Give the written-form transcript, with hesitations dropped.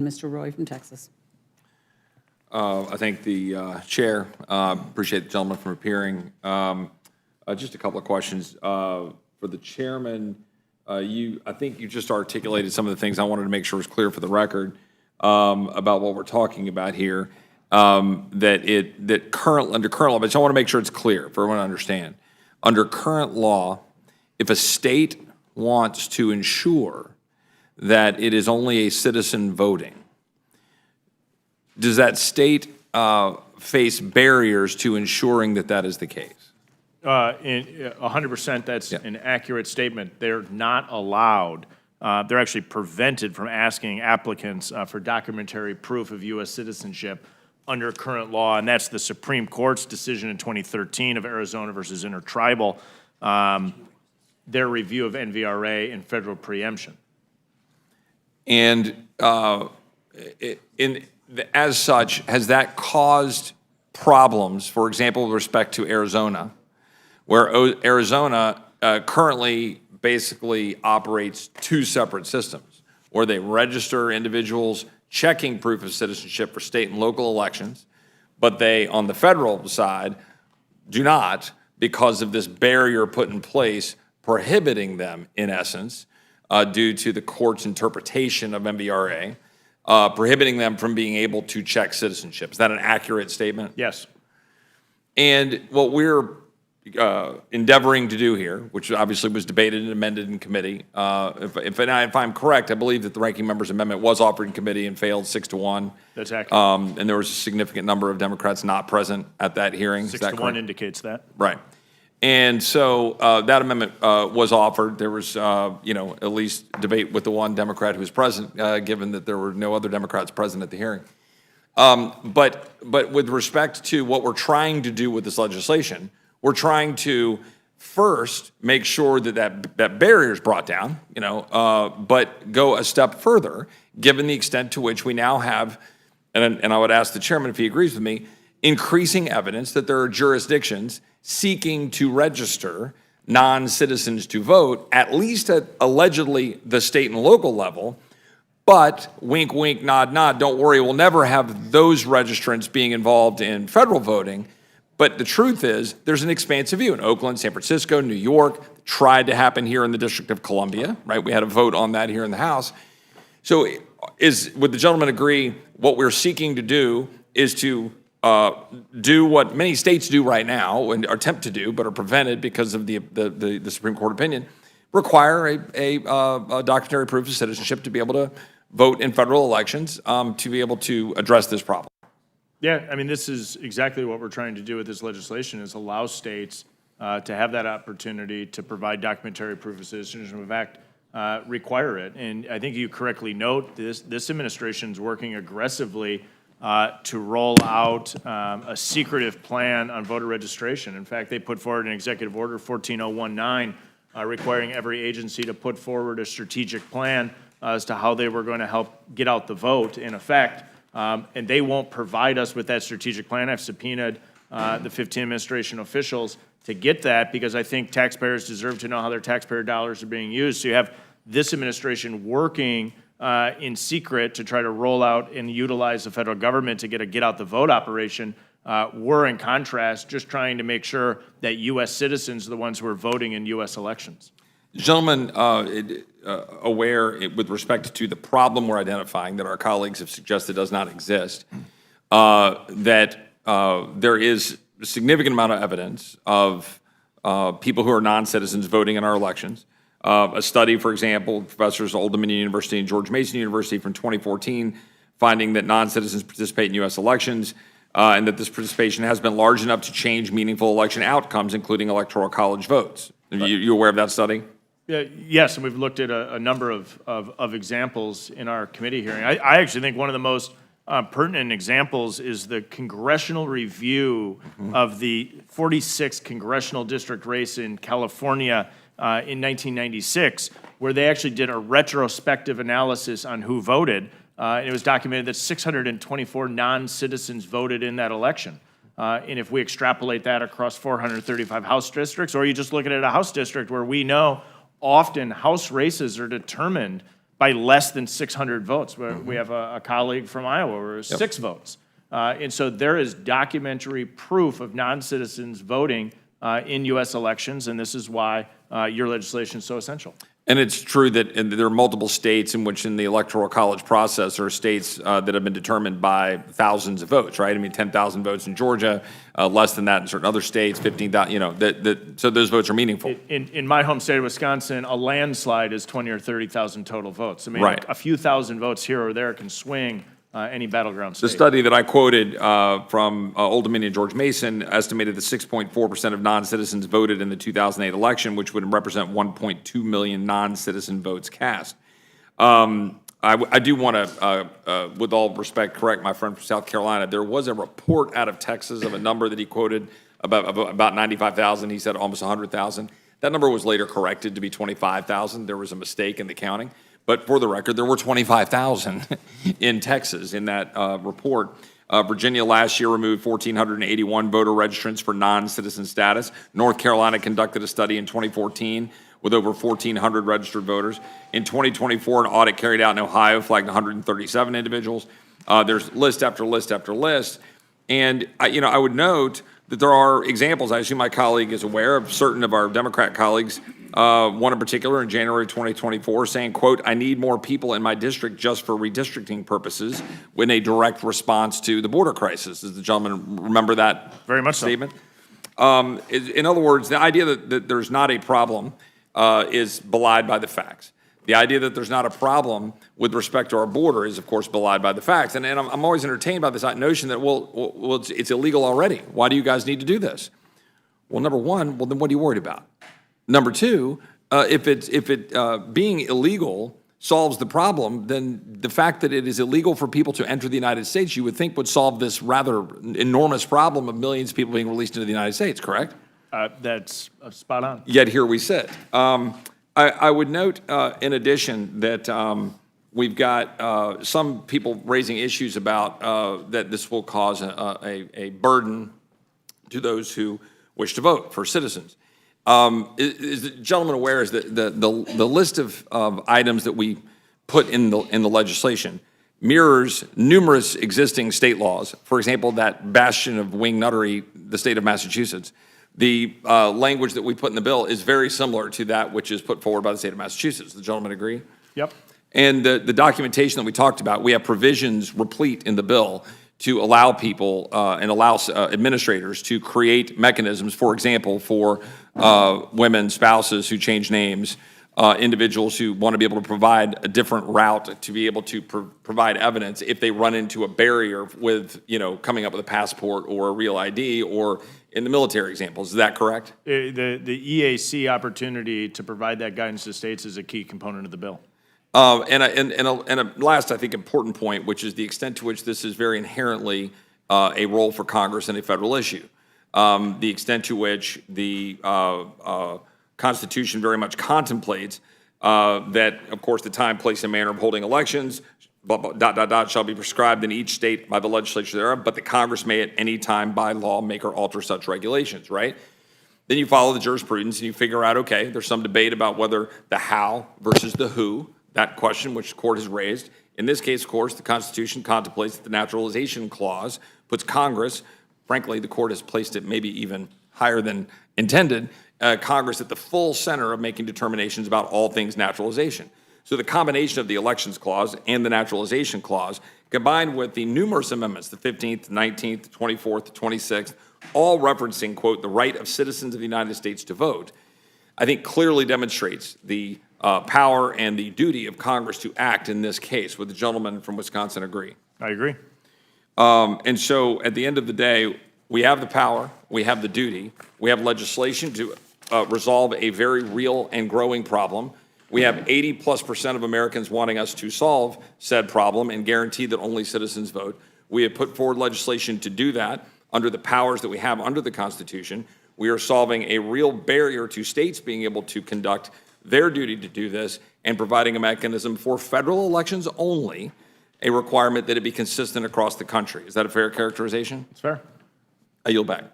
Mr. Roy from Texas. I thank the chair. Appreciate the gentleman from appearing. Just a couple of questions for the chairman. I think you just articulated some of the things I wanted to make sure was clear for the record about what we're talking about here. Under current law, but I want to make sure it's clear for everyone to understand. Under current law, if a state wants to ensure that it is only a citizen voting, does that state face barriers to ensuring that that is the case? 100%, that's an accurate statement. They're not allowed, they're actually prevented from asking applicants for documentary proof of U.S. citizenship under current law, and that's the Supreme Court's decision in 2013 of Arizona versus Intertribal, their review of NVRA and federal preemption. And as such, has that caused problems, for example, with respect to Arizona, where Arizona currently basically operates two separate systems, where they register individuals checking proof of citizenship for state and local elections, but they, on the federal side, do not, because of this barrier put in place prohibiting them, in essence, due to the court's interpretation of NVRA, prohibiting them from being able to check citizenship. Is that an accurate statement? Yes. And what we're endeavoring to do here, which obviously was debated and amended in committee, if I'm correct, I believe that the ranking member's amendment was offered in committee and failed 6-1. That's accurate. And there was a significant number of Democrats not present at that hearing. 6-1 indicates that. Right. And so that amendment was offered. There was, at least debate with the one Democrat who was present, given that there were no other Democrats present at the hearing. But with respect to what we're trying to do with this legislation, we're trying to first make sure that barrier is brought down, but go a step further, given the extent to which we now have, and I would ask the chairman if he agrees with me, increasing evidence that there are jurisdictions seeking to register non-citizens to vote, at least at allegedly the state and local level, but wink, wink, nod, nod, don't worry, we'll never have those registrants being involved in federal voting. But the truth is, there's an expansive view in Oakland, San Francisco, New York, tried to happen here in the District of Columbia, right? We had a vote on that here in the House. So would the gentleman agree what we're seeking to do is to do what many states do right now and attempt to do, but are prevented because of the Supreme Court opinion, require a documentary proof of citizenship to be able to vote in federal elections, to be able to address this problem? Yeah, I mean, this is exactly what we're trying to do with this legislation, is allow states to have that opportunity to provide documentary proof of citizenship. In fact, require it. And I think you correctly note this administration is working aggressively to roll out a secretive plan on voter registration. In fact, they put forward an executive order, 14019, requiring every agency to put forward a strategic plan as to how they were going to help get out the vote, in effect. And they won't provide us with that strategic plan. I've subpoenaed the 15 administration officials to get that, because I think taxpayers deserve to know how their taxpayer dollars are being used. So you have this administration working in secret to try to roll out and utilize the federal government to get a get out the vote operation. We're, in contrast, just trying to make sure that U.S. citizens are the ones who are voting in U.S. elections. Gentlemen, aware with respect to the problem we're identifying that our colleagues have suggested does not exist, that there is a significant amount of evidence of people who are non-citizens voting in our elections. A study, for example, professors at Old Dominion University and George Mason University from 2014, finding that non-citizens participate in U.S. elections, and that this participation has been large enough to change meaningful election outcomes, including electoral college votes. Are you aware of that study? Yes, and we've looked at a number of examples in our committee hearing. I actually think one of the most pertinent examples is the congressional review of the 46th congressional district race in California in 1996, where they actually did a retrospective analysis on who voted. And it was documented that 624 non-citizens voted in that election. And if we extrapolate that across 435 House districts, or you just look at it at a House district where we know often House races are determined by less than 600 votes. We have a colleague from Iowa where it was 6 votes. And so there is documentary proof of non-citizens voting in U.S. elections, and this is why your legislation is so essential. And it's true that there are multiple states in which in the electoral college process are states that have been determined by thousands of votes, right? I mean, 10,000 votes in Georgia, less than that in certain other states, 15,000, you know, so those votes are meaningful. In my home state of Wisconsin, a landslide is 20 or 30,000 total votes. I mean, Right. a few thousand votes here or there can swing any battleground state. The study that I quoted from Old Dominion George Mason estimated that 6.4% of non-citizens voted in the 2008 election, which would represent 1.2 million non-citizen votes cast. I do want to, with all respect, correct my friend from South Carolina. There was a report out of Texas of a number that he quoted about 95,000. He said almost 100,000. That number was later corrected to be 25,000. There was a mistake in the counting. But for the record, there were 25,000 in Texas in that report. Virginia last year removed 1,481 voter registrants for non-citizen status. North Carolina conducted a study in 2014 with over 1,400 registered voters. In 2024, an audit carried out in Ohio flagged 137 individuals. There's list after list after list. And I would note that there are examples. I assume my colleague is aware of certain of our Democrat colleagues, one in particular in January 2024 saying, quote, "I need more people in my district just for redistricting purposes," in a direct response to the border crisis. Does the gentleman remember that Very much so. statement? In other words, the idea that there's not a problem is belied by the facts. The idea that there's not a problem with respect to our border is, of course, belied by the facts. And I'm always entertained by this notion that, well, it's illegal already. Why do you guys need to do this? Well, number one, well, then what are you worried about? Number two, if it being illegal solves the problem, then the fact that it is illegal for people to enter the United States, you would think would solve this rather enormous problem of millions of people being released into the United States, correct? That's spot on. Yet here we sit. I would note, in addition, that we've got some people raising issues about that this will cause a burden to those who wish to vote for citizens. Is the gentleman aware is that the list of items that we put in the legislation mirrors numerous existing state laws? For example, that bastion of wing nuttery, the state of Massachusetts. The language that we put in the bill is very similar to that which is put forward by the state of Massachusetts. The gentleman agree? Yep. And the documentation that we talked about, we have provisions replete in the bill to allow people and allow administrators to create mechanisms, for example, for women, spouses who change names, individuals who want to be able to provide a different route to be able to provide evidence if they run into a barrier with, coming up with a passport or a real ID or in the military examples. Is that correct? The EAC opportunity to provide that guidance to states is a key component of the bill. And a last, I think, important point, which is the extent to which this is very inherently a role for Congress and a federal issue. The extent to which the Constitution very much contemplates that, of course, the time, place, and manner of holding elections, shall be prescribed in each state by the legislature thereof, but the Congress may at any time by law make or alter such regulations, right? Then you follow the jurisprudence and you figure out, okay, there's some debate about whether the how versus the who, that question which the court has raised. In this case, of course, the Constitution contemplates that the naturalization clause puts Congress, frankly, the court has placed it maybe even higher than intended, Congress at the full center of making determinations about all things naturalization. So the combination of the Elections Clause and the Naturalization Clause, combined with the numerous amendments, the 15th, 19th, 24th, 26th, all referencing, quote, the right of citizens of the United States to vote, I think clearly demonstrates the power and the duty of Congress to act in this case. Would the gentleman from Wisconsin agree? I agree. And so at the end of the day, we have the power, we have the duty, we have legislation to resolve a very real and growing problem. We have 80+% of Americans wanting us to solve said problem and guarantee that only citizens vote. We have put forward legislation to do that under the powers that we have under the Constitution. We are solving a real barrier to states being able to conduct their duty to do this and providing a mechanism for federal elections only, a requirement that it be consistent across the country. Is that a fair characterization? It's fair. I yield back.